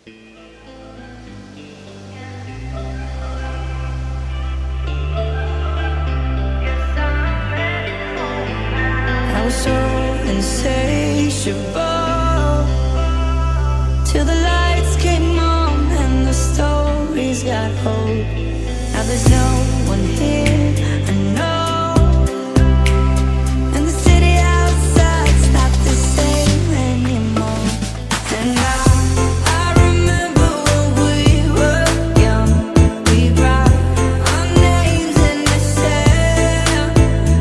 I was so insatiable till the lights came on and the stories got old. Now there's no one here I know, and the city outside's not the same anymore. And I remember when we were young, we wrote our names in the sand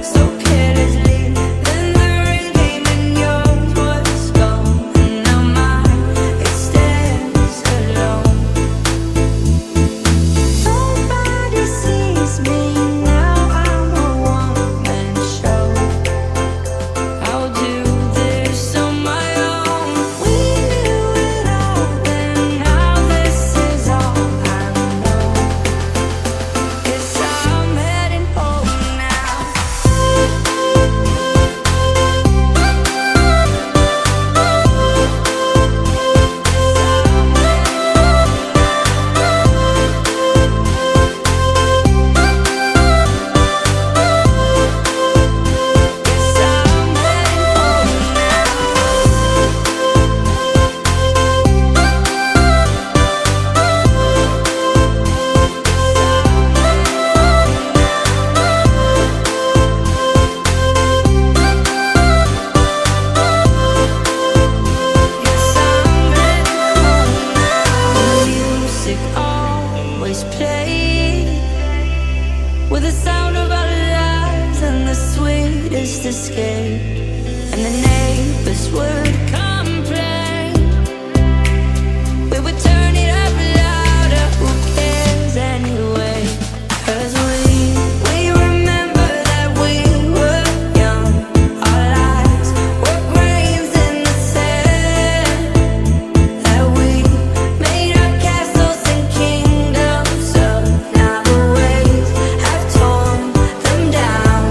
so carelessly. Then the rain came and yours was gone, and now mine, it stands alone. Nobody sees me now, I'm a one-man show. I'll do this on my own. We knew it all then, now this is all I know. Guess I'm heading home now. Music always played with the sound of our lives and the sweetest escape. And the neighbors would complain, we would turn it up louder. Who cares anyway? 'Cause we remember that we were young. Our lives were grains in the sand, that we made our castles and kingdoms up. Now the waves have torn them down.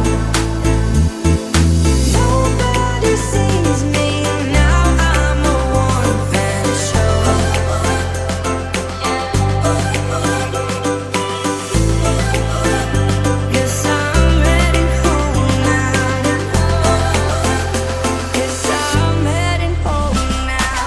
Nobody sees me now, I'm a one-man show. Guess I'm heading home now. Guess I'm heading home now.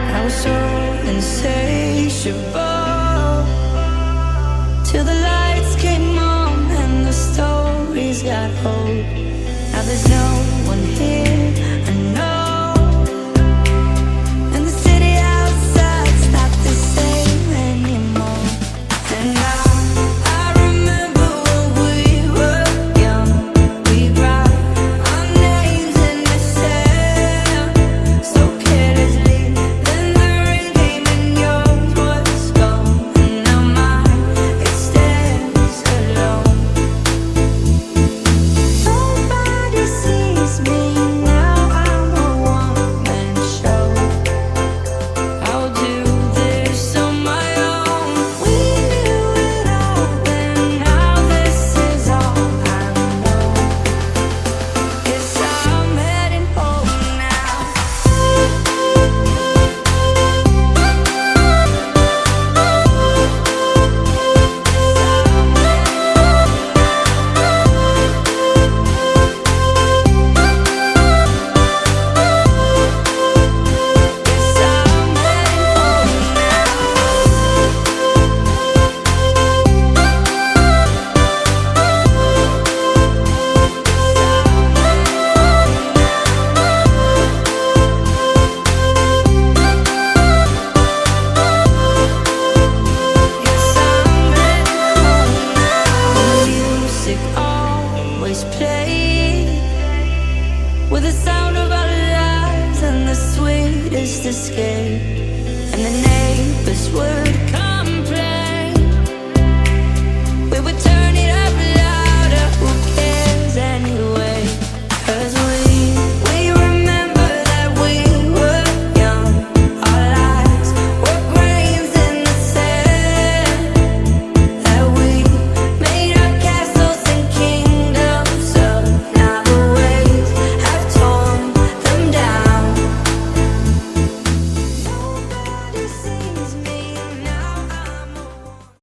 I was so insatiable till the lights came on and the stories got old. Now there's no one here I know, and the city outside's not the same anymore. And I remember when we were young, we wrote our names in the sand so carelessly. Then the rain came and yours was gone, and now mine, it stands alone. Nobody sees me now, I'm a always played with the sound of our lives and the sweetest escape. And the neighbors were